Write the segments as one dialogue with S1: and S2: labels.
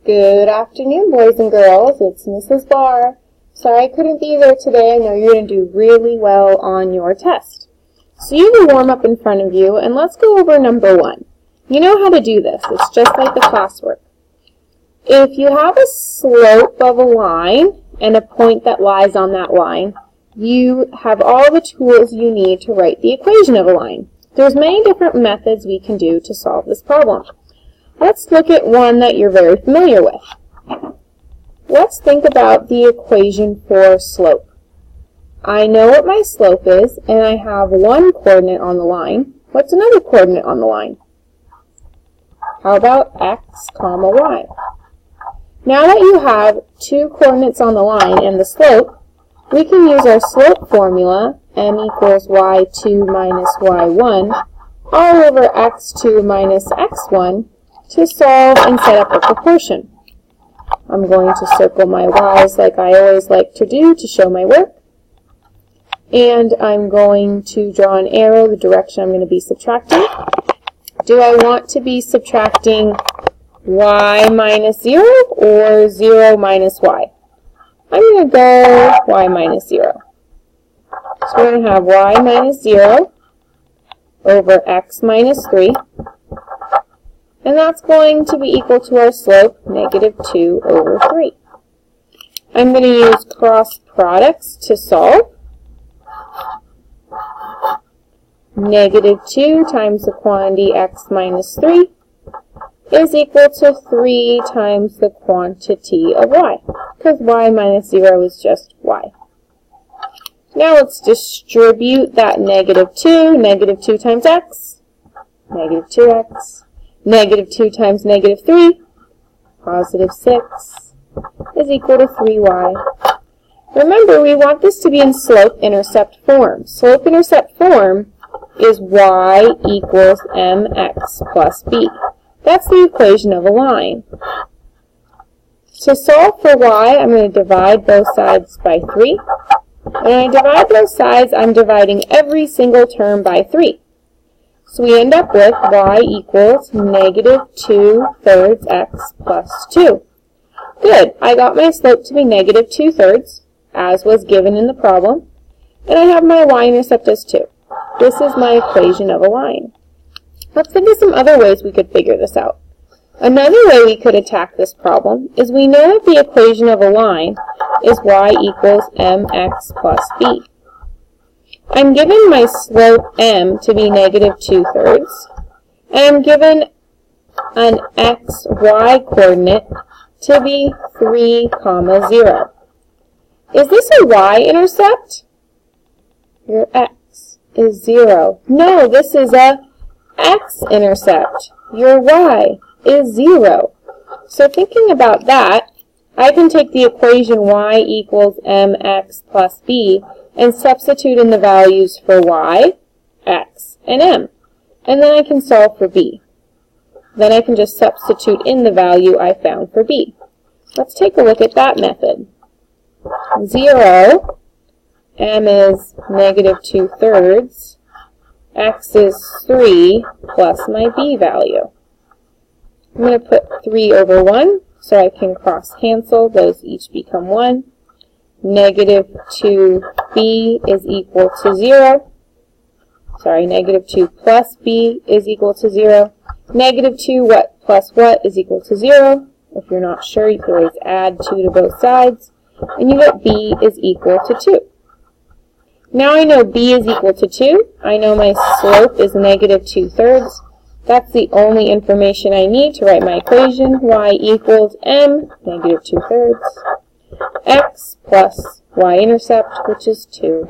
S1: Good afternoon, boys and girls. It's Mrs. Barr. Sorry I couldn't be there today. I know you're going to do really well on your test. So you have a warm-up in front of you, and let's go over number 1. You know how to do this. It's just like the classwork. If you have a slope of a line and a point that lies on that line, you have all the tools you need to write the equation of a line. There's many different methods we can do to solve this problem. Let's look at one that you're very familiar with. Let's think about the equation for slope. I know what my slope is, and I have one coordinate on the line. What's another coordinate on the line? How about x, comma, y? Now that you have two coordinates on the line and the slope, we can use our slope formula, m equals y2 minus y1, all over x2 minus x1, to solve and set up a proportion. I'm going to circle my y's like I always like to do to show my work. And I'm going to draw an arrow the direction I'm going to be subtracting. Do I want to be subtracting y minus 0 or 0 minus y? I'm going to go y minus 0. So we're going to have y minus 0 over x minus 3. And that's going to be equal to our slope, negative 2 over 3. I'm going to use cross products to solve. Negative 2 times the quantity x minus 3 is equal to 3 times the quantity of y, because y minus 0 is just y. Now let's distribute that negative 2 times x, negative 2x. Negative 2 times negative 3, positive 6, is equal to 3y. Remember, we want this to be in slope-intercept form. Slope-intercept form is y equals mx plus b. That's the equation of a line. To solve for y, I'm going to divide both sides by 3. When I divide both sides, I'm dividing every single term by 3. So we end up with y equals negative 2/3 x plus 2. Good. I got my slope to be negative 2/3, as was given in the problem, and I have my y-intercept as 2. This is my equation of a line. Let's think of some other ways we could figure this out. Another way we could attack this problem is we know that the equation of a line is y equals mx plus b. I'm given my slope m to be negative 2/3, and I'm given an xy coordinate to be 3, 0. Is this a y-intercept? Your x is 0. No, this is a x-intercept. Your y is 0. So thinking about that, I can take the equation y equals mx plus b and substitute in the values for y, x, and m. And then I can solve for b. Then I can just substitute in the value I found for b. Let's take a look at that method. 0, m is negative 2/3, x is 3 plus my b value. I'm going to put 3 over 1 so I can cross cancel. Those each become 1. Negative 2b is equal to 0. Sorry, negative 2 plus b is equal to 0. Negative 2 what plus what is equal to 0. If you're not sure, you can always add 2 to both sides. And you get b is equal to 2. Now I know b is equal to 2. I know my slope is negative 2/3. That's the only information I need to write my equation. Y equals m, negative 2/3. X plus y-intercept, which is 2.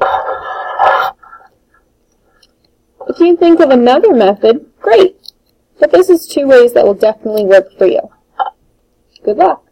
S1: If you think of another method, great. But this is 2 ways that will definitely work for you. Good luck.